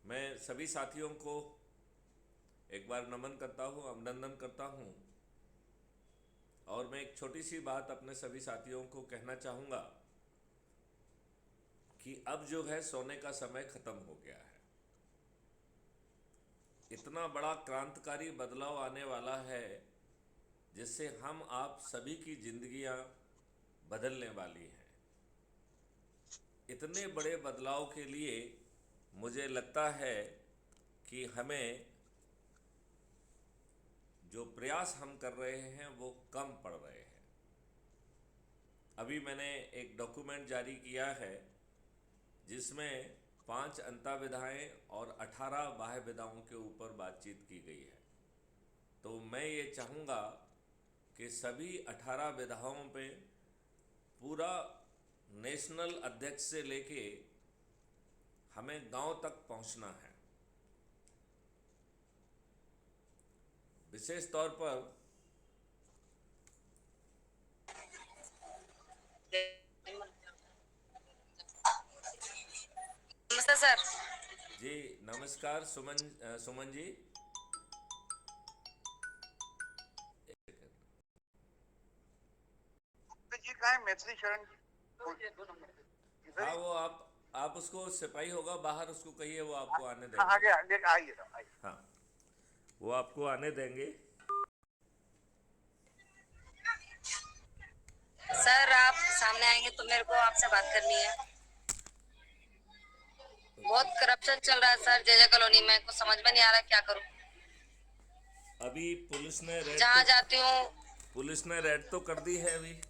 मैं सभी साथियों को एक बार नमन करता हूँ, अभिनंदन करता हूँ। और मैं एक छोटी सी बात अपने सभी साथियों को कहना चाहूँगा कि अब जो है सोने का समय ख़त्म हो गया है। इतना बड़ा क्रांतिकारी बदलाव आने वाला है जिससे हम आप सभी की जिंदगियां बदलने वाली हैं। इतने बड़े बदलाव के लिए मुझे लगता है कि हमें जो प्रयास हम कर रहे हैं वो कम पड़ रहे हैं। अभी मैंने एक डॉक्यूमेंट जारी किया है जिसमें 5 अंतःविधाएँ और 18 बाह्य विधाओं के ऊपर बातचीत की गई है। तो मैं ये चाहूँगा कि सभी 18 विधाओं पे पूरा नेशनल अध्यक्ष से लेके हमें गांव तक पहुंचना है। विशेष तौर पर नमस्ते सर। जी नमस्कार सुमन जी। जी कहाँ है मैथिली शरण जी? इधर हाँ ही। वो आप उसको सिपाही होगा बाहर, उसको कहिए वो आपको आने हाँ देंगे। आगे आगे आइए आइए। हाँ वो आपको आने देंगे। सर आप सामने आएंगे तो मेरे को आपसे बात करनी है। बहुत करप्शन चल रहा है सर जे जे कॉलोनी में, कुछ समझ में नहीं आ रहा क्या करूं। अभी जहाँ जाती हूँ पुलिस ने रेड तो कर दी है अभी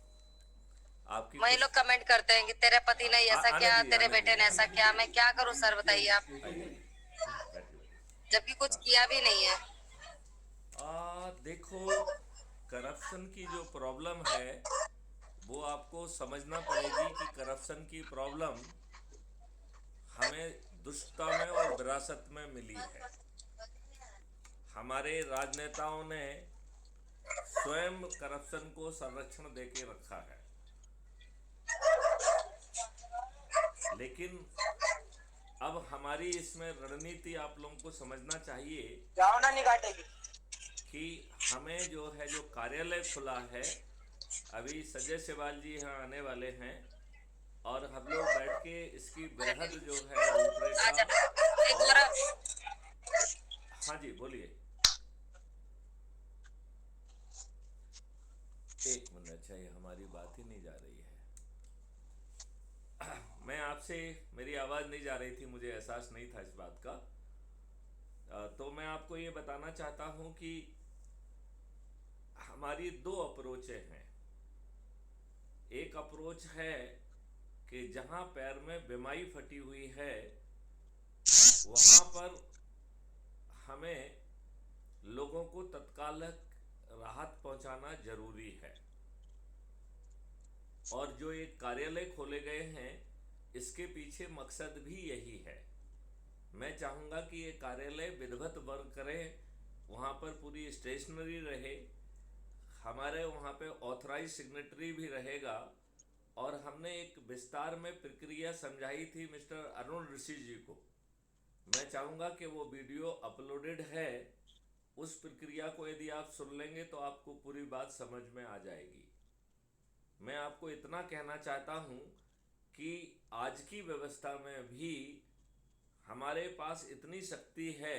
आपकी वही कुछ। लोग कमेंट करते हैं कि तेरे पति ने ऐसा आने किया, दीजिए तेरे आने बेटे दीजिए ने आने ऐसा दीजिए। किया। मैं क्या करूं सर, बताइए आप, आइए आइए, बैठिए बैठिए। जबकि कुछ हाँ किया भी नहीं है। देखो, करप्शन की जो प्रॉब्लम है वो आपको समझना पड़ेगी कि करप्शन की प्रॉब्लम हमें दुष्टता में और विरासत में मिली है। हमारे राजनेताओं ने स्वयं करप्शन को संरक्षण देके रखा है। लेकिन अब हमारी इसमें रणनीति आप लोगों को समझना चाहिए जाओ ना, नहीं काटेगी। कि हमें जो है जो कार्यालय खुला है, अभी संजय सिवाल जी यहाँ आने वाले हैं और हम लोग बैठ के इसकी बृहद जो है रूपरेखा। आजा एक और बार। हाँ जी बोलिए। एक मिनट, अच्छा ये हमारी बात ही नहीं जा रही है। मैं आपसे, मेरी आवाज़ नहीं जा रही थी, मुझे एहसास नहीं था इस बात का। तो मैं आपको ये बताना चाहता हूँ कि हमारी दो अप्रोचें हैं। एक अप्रोच है कि जहाँ पैर में बिमारी फटी हुई है वहाँ पर हमें लोगों को तत्काल राहत पहुँचाना जरूरी है। और जो एक कार्यालय खोले गए हैं इसके पीछे मकसद भी यही है। मैं चाहूँगा कि ये कार्यालय विधिवत वर्क करे, वहाँ पर पूरी स्टेशनरी रहे, हमारे वहाँ पे ऑथराइज सिग्नेटरी भी रहेगा। और हमने एक विस्तार में प्रक्रिया समझाई थी मिस्टर अरुण ऋषि जी को। मैं चाहूँगा कि वो वीडियो अपलोडेड है, उस प्रक्रिया को यदि आप सुन लेंगे तो आपको पूरी बात समझ में आ जाएगी। मैं आपको इतना कहना चाहता हूँ कि आज की व्यवस्था में भी हमारे पास इतनी शक्ति है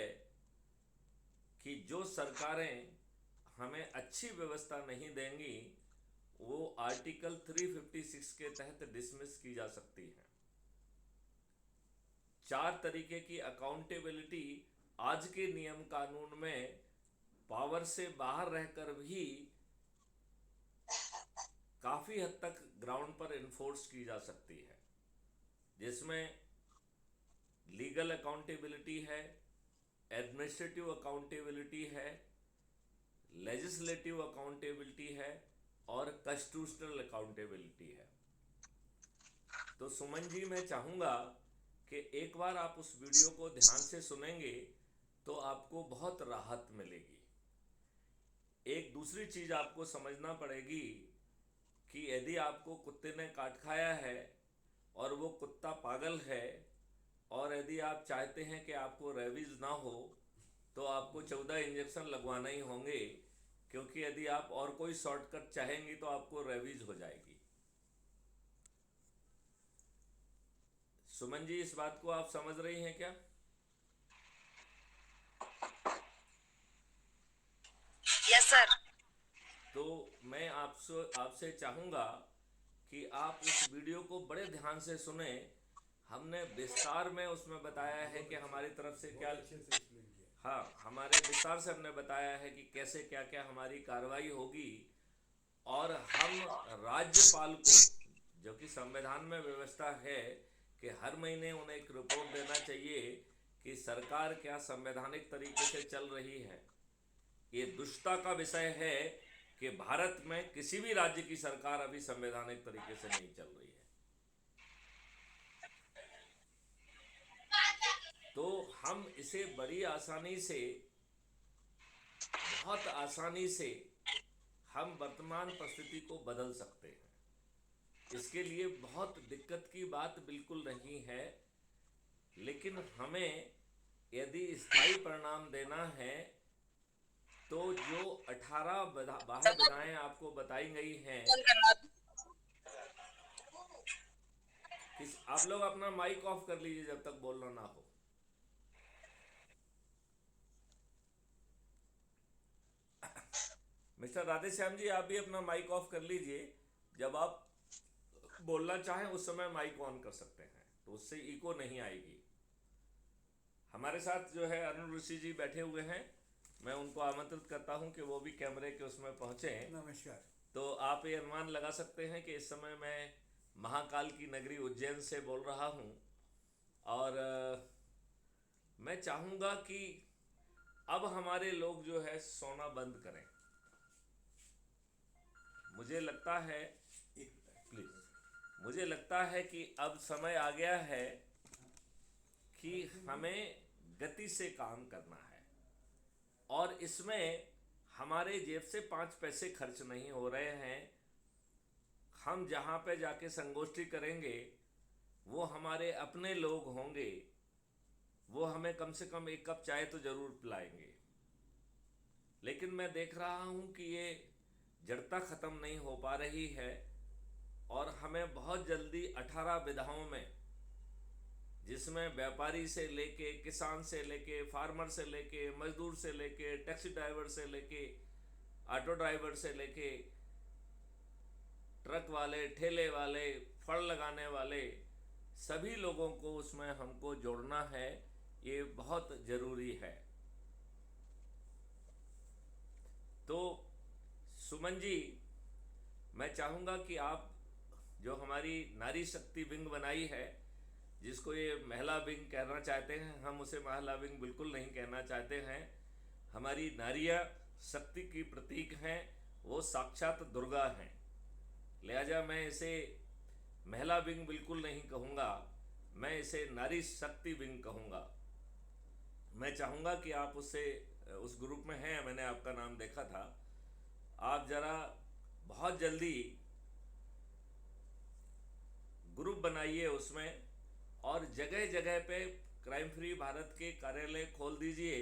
कि जो सरकारें हमें अच्छी व्यवस्था नहीं देंगी वो आर्टिकल 356 के तहत डिसमिस की जा सकती हैं। 4 तरीके की अकाउंटेबिलिटी आज के नियम कानून में पावर से बाहर रहकर भी काफ़ी हद तक ग्राउंड पर इन्फोर्स की जा सकती है, जिसमें लीगल अकाउंटेबिलिटी है, एडमिनिस्ट्रेटिव अकाउंटेबिलिटी है, लेजिस्लेटिव अकाउंटेबिलिटी है और कॉन्स्टिट्यूशनल अकाउंटेबिलिटी है। तो सुमन जी मैं चाहूँगा कि एक बार आप उस वीडियो को ध्यान से सुनेंगे तो आपको बहुत राहत मिलेगी। एक दूसरी चीज़ आपको समझना पड़ेगी कि यदि आपको कुत्ते ने काट खाया है और वो कुत्ता पागल है और यदि आप चाहते हैं कि आपको रेबीज ना हो तो आपको 14 इंजेक्शन लगवाना ही होंगे, क्योंकि यदि आप और कोई शॉर्टकट चाहेंगी तो आपको रेबीज हो जाएगी। सुमन जी, इस बात को आप समझ रही हैं क्या? Yes sir. तो मैं आपसे चाहूँगा कि आप उस वीडियो को बड़े ध्यान से सुने। हमने विस्तार में उसमें बताया है कि हमारी तरफ से क्या, हाँ, हमारे विस्तार से हमने बताया है कि कैसे क्या क्या हमारी कार्रवाई होगी। और हम राज्यपाल को, जो कि संविधान में व्यवस्था है कि हर महीने उन्हें एक रिपोर्ट देना चाहिए कि सरकार क्या संवैधानिक तरीके से चल रही है। ये दुष्टता का विषय है कि भारत में किसी भी राज्य की सरकार अभी संवैधानिक तरीके से नहीं चल रही है। तो हम इसे बड़ी आसानी से, बहुत आसानी से हम वर्तमान परिस्थिति को बदल सकते हैं। इसके लिए बहुत दिक्कत की बात बिल्कुल नहीं है, लेकिन हमें यदि स्थायी परिणाम देना है तो जो 18 बाह्य विधाएं आपको बताई गई हैं, आप लोग अपना माइक ऑफ कर लीजिए जब तक बोलना ना हो। मिस्टर राधेश्याम जी, आप भी अपना माइक ऑफ कर लीजिए। जब आप बोलना चाहें उस समय माइक ऑन कर सकते हैं, तो उससे इको नहीं आएगी। हमारे साथ जो है अरुण ऋषि जी बैठे हुए हैं, मैं उनको आमंत्रित करता हूं कि वो भी कैमरे के उसमें पहुंचे। नमस्कार। तो आप ये अनुमान लगा सकते हैं कि इस समय मैं महाकाल की नगरी उज्जैन से बोल रहा हूं। और मैं चाहूँगा कि अब हमारे लोग जो है सोना बंद करें। मुझे लगता है, प्लीज, मुझे लगता है कि अब समय आ गया है कि हमें गति से काम करना है, और इसमें हमारे जेब से 5 पैसे खर्च नहीं हो रहे हैं। हम जहाँ पे जाके संगोष्ठी करेंगे वो हमारे अपने लोग होंगे, वो हमें कम से कम 1 कप चाय तो ज़रूर पिलाएंगे। लेकिन मैं देख रहा हूँ कि ये जड़ता ख़त्म नहीं हो पा रही है, और हमें बहुत जल्दी 18 विधाओं में, जिसमें व्यापारी से लेके, किसान से लेके, फार्मर से लेके, मजदूर से लेके, टैक्सी ड्राइवर से लेके, ऑटो ड्राइवर से लेके, ट्रक वाले, ठेले वाले, फल लगाने वाले, सभी लोगों को उसमें हमको जोड़ना है। ये बहुत ज़रूरी है। तो सुमन जी, मैं चाहूँगा कि आप जो हमारी नारी शक्ति विंग बनाई है, जिसको ये महिला विंग कहना चाहते हैं, हम उसे महिला विंग बिल्कुल नहीं कहना चाहते हैं। हमारी नारियाँ शक्ति की प्रतीक हैं, वो साक्षात दुर्गा हैं। लिहाजा मैं इसे महिला विंग बिल्कुल नहीं कहूँगा, मैं इसे नारी शक्ति विंग कहूँगा। मैं चाहूँगा कि आप उस ग्रुप में हैं, मैंने आपका नाम देखा था। आप ज़रा बहुत जल्दी ग्रुप बनाइए उसमें, और जगह जगह पे क्राइम फ्री भारत के कार्यालय खोल दीजिए।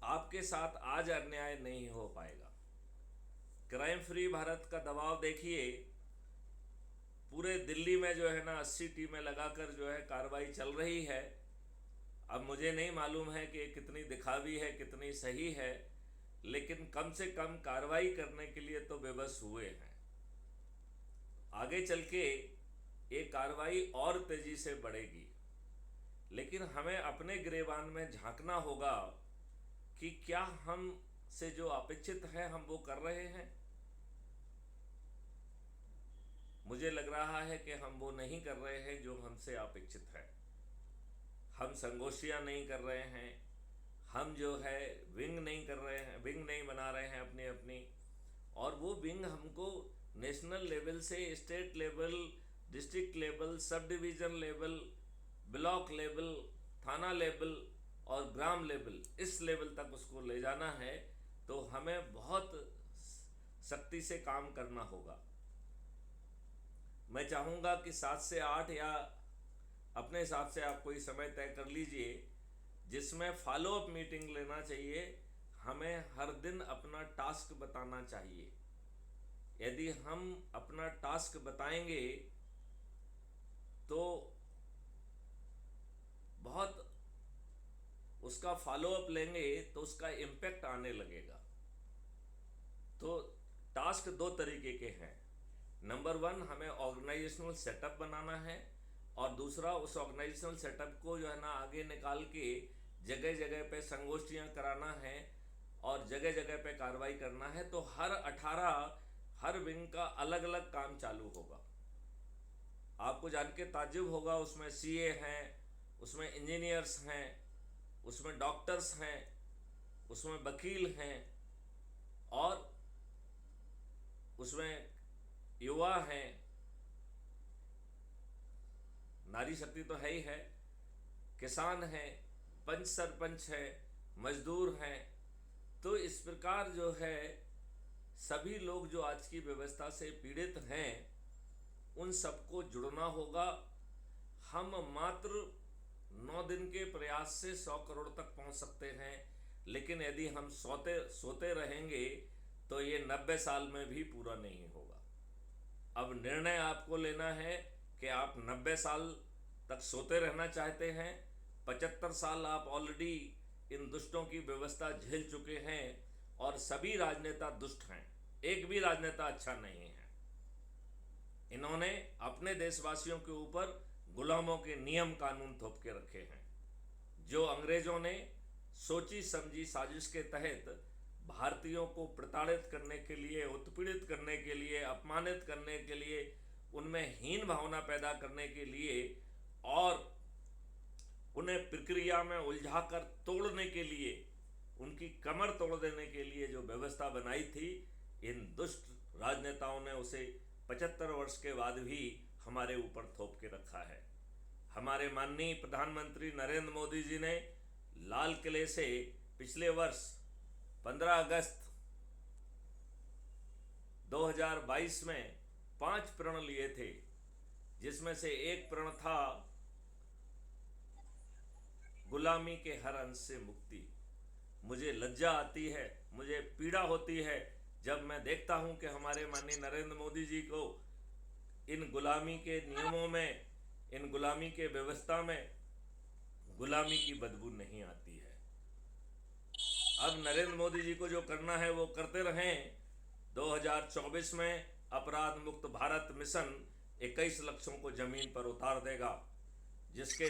आपके साथ आज अन्याय नहीं हो पाएगा। क्राइम फ्री भारत का दबाव देखिए, पूरे दिल्ली में जो है ना 80 टीमें लगाकर जो है कार्रवाई चल रही है। अब मुझे नहीं मालूम है कि कितनी दिखावी है, कितनी सही है, लेकिन कम से कम कार्रवाई करने के लिए तो विवश हुए हैं। आगे चल के ये कार्रवाई और तेजी से बढ़ेगी, लेकिन हमें अपने गिरेबान में झांकना होगा कि क्या हम से जो अपेक्षित है हम वो कर रहे हैं। मुझे लग रहा है कि हम वो नहीं कर रहे हैं जो हमसे अपेक्षित है। हम संगोष्ठियाँ नहीं कर रहे हैं, हम जो है विंग नहीं कर रहे हैं, विंग नहीं बना रहे हैं अपनी अपनी। और वो विंग हमको नेशनल लेवल से state level, district level, sub division level, block level, थाना लेवल और ग्राम लेवल, इस लेवल तक उसको ले जाना है। तो हमें बहुत सख्ती से काम करना होगा। मैं चाहूँगा कि 7 से 8 या अपने हिसाब से आप कोई समय तय कर लीजिए जिसमें फॉलो अप मीटिंग लेना चाहिए। हमें हर दिन अपना टास्क बताना चाहिए। यदि हम अपना टास्क बताएंगे तो बहुत उसका फॉलो अप लेंगे तो उसका इम्पैक्ट आने लगेगा। तो टास्क दो तरीके के हैं। नंबर 1, हमें ऑर्गेनाइजेशनल सेटअप बनाना है, और दूसरा उस ऑर्गेनाइजेशनल सेटअप को जो है ना आगे निकाल के जगह जगह पे संगोष्ठियां कराना है और जगह जगह पे कार्रवाई करना है। तो हर विंग का अलग अलग काम चालू होगा। आपको जान के ताज्जुब होगा, उसमें सीए हैं, उसमें इंजीनियर्स हैं, उसमें डॉक्टर्स हैं, उसमें वकील हैं, और उसमें युवा हैं, नारी शक्ति तो है ही है, किसान हैं, पंच सरपंच हैं, मजदूर हैं। तो इस प्रकार जो है सभी लोग जो आज की व्यवस्था से पीड़ित हैं उन सबको जुड़ना होगा। हम मात्र 9 दिन के प्रयास से 100 करोड़ तक पहुंच सकते हैं, लेकिन यदि हम सोते रहेंगे तो ये 90 साल में भी पूरा नहीं होगा। अब निर्णय आपको लेना है कि आप 90 साल तक सोते रहना चाहते हैं। 75 साल आप ऑलरेडी इन दुष्टों की व्यवस्था झेल चुके हैं, और सभी राजनेता दुष्ट हैं, एक भी राजनेता अच्छा नहीं है। इन्होंने अपने देशवासियों के ऊपर गुलामों के नियम कानून थोप के रखे हैं। जो अंग्रेजों ने सोची समझी साजिश के तहत भारतीयों को प्रताड़ित करने के लिए, उत्पीड़ित करने के लिए, अपमानित करने के लिए, उनमें हीन भावना पैदा करने के लिए और उन्हें प्रक्रिया में उलझाकर तोड़ने के लिए, उनकी कमर तोड़ देने के लिए जो व्यवस्था बनाई थी, इन दुष्ट राजनेताओं ने उसे 75 वर्ष के बाद भी हमारे ऊपर थोप के रखा है। हमारे माननीय प्रधानमंत्री नरेंद्र मोदी जी ने लाल किले से पिछले वर्ष 15 अगस्त 2022 में 5 प्रण लिए थे, जिसमें से एक प्रण था गुलामी के हर अंश से मुक्ति। मुझे लज्जा आती है, मुझे पीड़ा होती है जब मैं देखता हूं कि हमारे माननीय नरेंद्र मोदी जी को इन गुलामी के नियमों में, इन गुलामी के व्यवस्था में गुलामी की बदबू नहीं आती है। अब नरेंद्र मोदी जी को जो करना है वो करते रहें। 2024 में अपराध मुक्त भारत मिशन 21 लाखों को जमीन पर उतार देगा, जिसके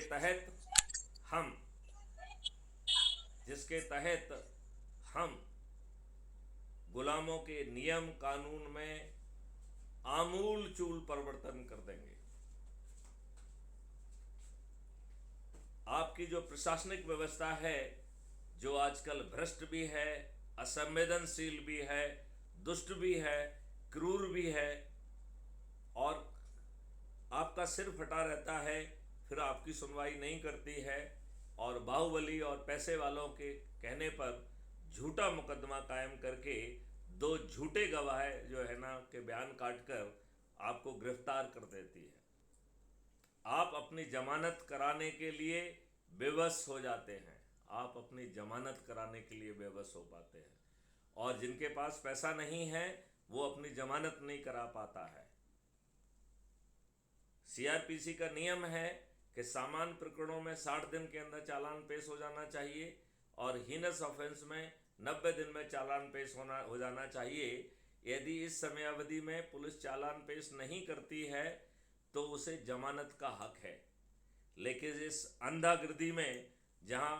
तहत हम गुलामों के नियम कानून में आमूल चूल परिवर्तन कर देंगे। आपकी जो प्रशासनिक व्यवस्था है, जो आजकल भ्रष्ट भी है, असंवेदनशील भी है, दुष्ट भी है, क्रूर भी है, और आपका सिर फटा रहता है, फिर आपकी सुनवाई नहीं करती है, और बाहुबली और पैसे वालों के कहने पर झूठा मुकदमा कायम करके 2 झूठे गवाह जो है ना के बयान काटकर आपको गिरफ्तार कर देती है। आप अपनी जमानत कराने के लिए बेबस हो जाते हैं, आप अपनी जमानत कराने के लिए बेबस हो पाते हैं, और जिनके पास पैसा नहीं है वो अपनी जमानत नहीं करा पाता है। सीआरपीसी का नियम है कि सामान्य प्रकरणों में 60 दिन के अंदर चालान पेश हो जाना चाहिए, और हीनस ऑफेंस में 90 दिन में चालान पेश हो जाना चाहिए। यदि इस समय अवधि में पुलिस चालान पेश नहीं करती है तो उसे जमानत का हक है। लेकिन इस अंधागिर्दी में, जहां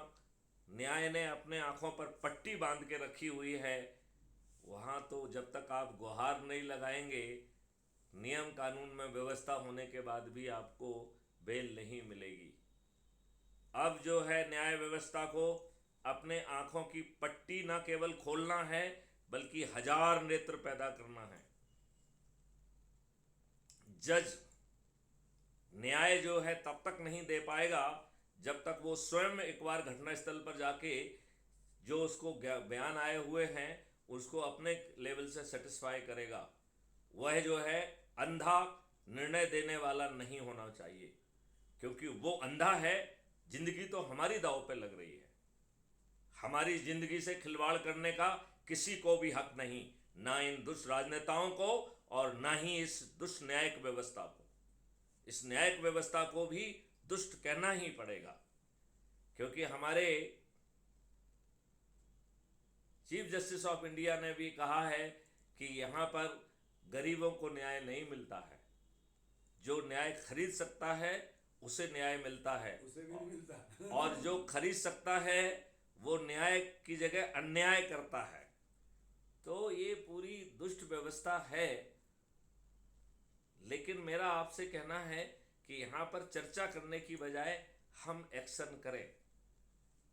न्याय ने अपने आंखों पर पट्टी बांध के रखी हुई है, वहां तो जब तक आप गुहार नहीं लगाएंगे, नियम कानून में व्यवस्था होने के बाद भी आपको बेल नहीं मिलेगी। अब जो है न्याय व्यवस्था को अपने आंखों की पट्टी न केवल खोलना है बल्कि 1000 नेत्र पैदा करना है। जज न्याय जो है तब तक नहीं दे पाएगा जब तक वो स्वयं एक बार घटनास्थल पर जाके जो उसको बयान आए हुए हैं उसको अपने लेवल से सेटिस्फाई करेगा। वह जो है अंधा निर्णय देने वाला नहीं होना चाहिए। क्योंकि वो अंधा है। जिंदगी तो हमारी दांव पे लग रही है। हमारी जिंदगी से खिलवाड़ करने का किसी को भी हक नहीं, ना इन दुष्ट राजनेताओं को और ना ही इस दुष्ट न्यायिक व्यवस्था को। इस न्यायिक व्यवस्था को भी दुष्ट कहना ही पड़ेगा, क्योंकि हमारे चीफ जस्टिस ऑफ इंडिया ने भी कहा है कि यहाँ पर गरीबों को न्याय नहीं मिलता है। जो न्याय खरीद सकता है उसे न्याय मिलता है, उसे भी नहीं मिलता। और जो खरीद सकता है वो न्याय की जगह अन्याय करता है। तो ये पूरी दुष्ट व्यवस्था है। लेकिन मेरा आपसे कहना है कि यहाँ पर चर्चा करने की बजाय हम एक्शन करें।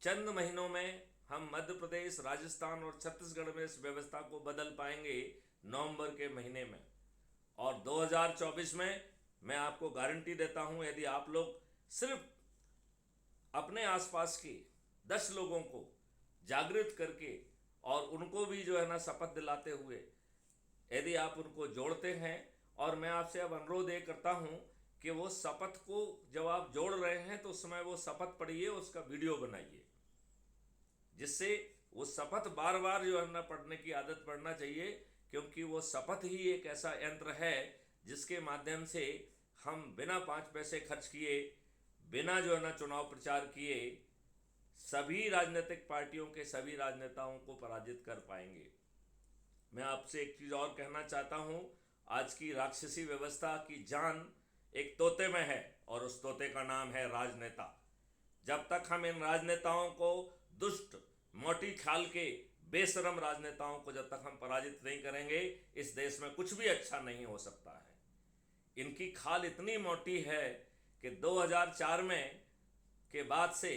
चंद महीनों में हम मध्य प्रदेश, राजस्थान और छत्तीसगढ़ में इस व्यवस्था को बदल पाएंगे नवंबर के महीने में। और 2024 में मैं आपको गारंटी देता हूं, यदि आप लोग सिर्फ अपने आसपास के 10 लोगों को जागृत करके और उनको भी जो है ना शपथ दिलाते हुए यदि आप उनको जोड़ते हैं, और मैं आपसे अब अनुरोध ये करता हूं कि वो शपथ को जब आप जोड़ रहे हैं तो उस समय वो शपथ पढ़िए, उसका वीडियो बनाइए, जिससे वो शपथ बार बार जो है ना पढ़ने की आदत पड़ना चाहिए। क्योंकि वो शपथ ही एक ऐसा यंत्र है जिसके माध्यम से हम बिना 5 पैसे खर्च किए, बिना जो है ना चुनाव प्रचार किए, सभी राजनीतिक पार्टियों के सभी राजनेताओं को पराजित कर पाएंगे। मैं आपसे एक चीज़ और कहना चाहता हूँ, आज की राक्षसी व्यवस्था की जान एक तोते में है, और उस तोते का नाम है राजनेता। जब तक हम इन राजनेताओं को, दुष्ट मोटी खाल के बेशरम राजनेताओं को जब तक हम पराजित नहीं करेंगे, इस देश में कुछ भी अच्छा नहीं हो सकता है। इनकी खाल इतनी मोटी है कि 2004 में के बाद से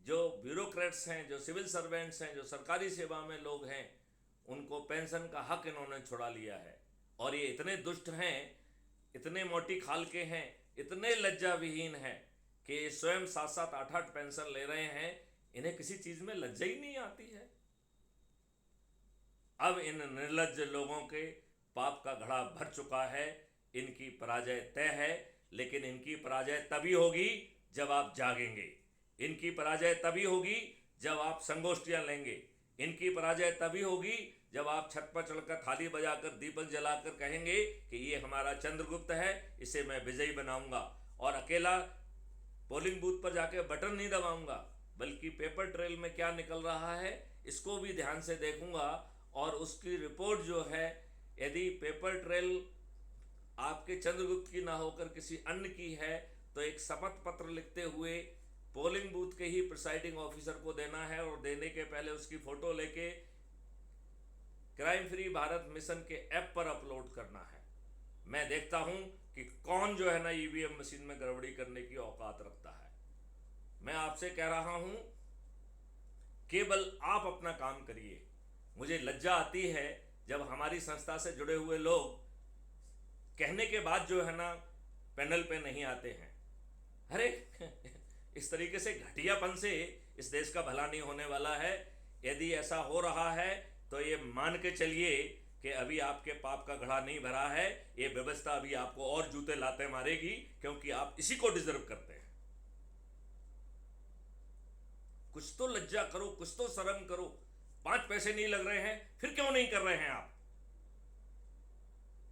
जो ब्यूरोक्रेट्स हैं, जो सिविल सर्वेंट्स हैं, जो सरकारी सेवा में लोग हैं, उनको पेंशन का हक इन्होंने छुड़ा लिया है। और ये इतने दुष्ट हैं, इतने मोटी खाल के हैं, इतने लज्जा विहीन हैं कि स्वयं 7-7, 8-8 पेंशन ले रहे हैं। इन्हें किसी चीज़ में लज्जा ही नहीं आती है। अब इन निर्लज्ज लोगों के पाप का घड़ा भर चुका है। इनकी पराजय तय है, लेकिन इनकी पराजय तभी होगी जब आप जागेंगे। इनकी पराजय तभी होगी जब आप संगोष्ठियां लेंगे। इनकी पराजय तभी होगी जब आप छत पर चढ़कर थाली बजाकर दीपक जलाकर कहेंगे कि ये हमारा चंद्रगुप्त है, इसे मैं विजयी बनाऊंगा, और अकेला पोलिंग बूथ पर जाके बटन नहीं दबाऊंगा, बल्कि पेपर ट्रेल में क्या निकल रहा है इसको भी ध्यान से देखूंगा। और उसकी रिपोर्ट जो है, यदि पेपर ट्रेल आपके चंद्रगुप्त की ना होकर किसी अन्य की है, तो एक शपथ पत्र लिखते हुए पोलिंग बूथ के ही प्रिसाइडिंग ऑफिसर को देना है, और देने के पहले उसकी फोटो लेके क्राइम फ्री भारत मिशन के ऐप पर अपलोड करना है। मैं देखता हूं कि कौन जो है ना ईवीएम मशीन में गड़बड़ी करने की औकात रखता है। मैं आपसे कह रहा हूं, केवल आप अपना काम करिए। मुझे लज्जा आती है जब हमारी संस्था से जुड़े हुए लोग कहने के बाद जो है ना पैनल पे नहीं आते हैं। अरे इस तरीके से घटियापन से इस देश का भला नहीं होने वाला है। यदि ऐसा हो रहा है तो ये मान के चलिए कि अभी आपके पाप का घड़ा नहीं भरा है। ये व्यवस्था अभी आपको और जूते लाते मारेगी, क्योंकि आप इसी को डिजर्व करते हैं। कुछ तो लज्जा करो, कुछ तो शर्म करो। 5 पैसे नहीं लग रहे हैं, फिर क्यों नहीं कर रहे हैं आप?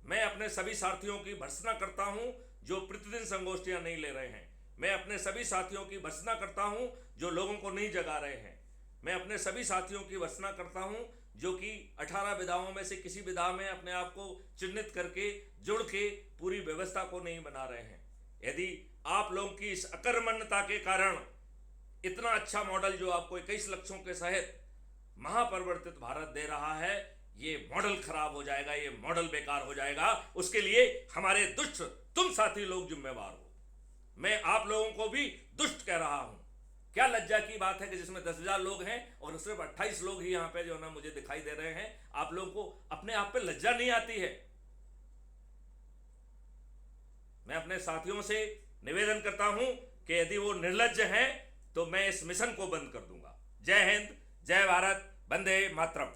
मैं अपने सभी साथियों की भर्त्सना करता हूं जो प्रतिदिन संगोष्ठियां नहीं ले रहे हैं। मैं अपने सभी साथियों की भर्त्सना करता हूं जो लोगों को नहीं जगा रहे हैं। मैं अपने सभी साथियों की भर्त्सना करता हूं जो कि 18 विधाओं में से किसी विधा में अपने आप को चिन्हित करके जुड़ के पूरी व्यवस्था को नहीं बना रहे हैं। यदि आप लोगों की इस अकर्मण्यता के कारण इतना अच्छा मॉडल जो आपको 21 लक्ष्यों के सहित महापरिवर्तित भारत दे रहा है, ये मॉडल खराब हो जाएगा, ये मॉडल बेकार हो जाएगा। उसके लिए हमारे दुष्ट तुम साथी लोग जिम्मेवार हो। मैं आप लोगों को भी दुष्ट कह रहा हूं। क्या लज्जा की बात है कि जिसमें 10,000 लोग हैं और सिर्फ 28 लोग ही यहां पे जो ना मुझे दिखाई दे रहे हैं। आप लोगों को अपने आप पे लज्जा नहीं आती है? मैं अपने साथियों से निवेदन करता हूं कि यदि वो निर्लज्ज हैं तो मैं इस मिशन को बंद कर दूंगा। जय हिंद, जय भारत, वंदे मातरम।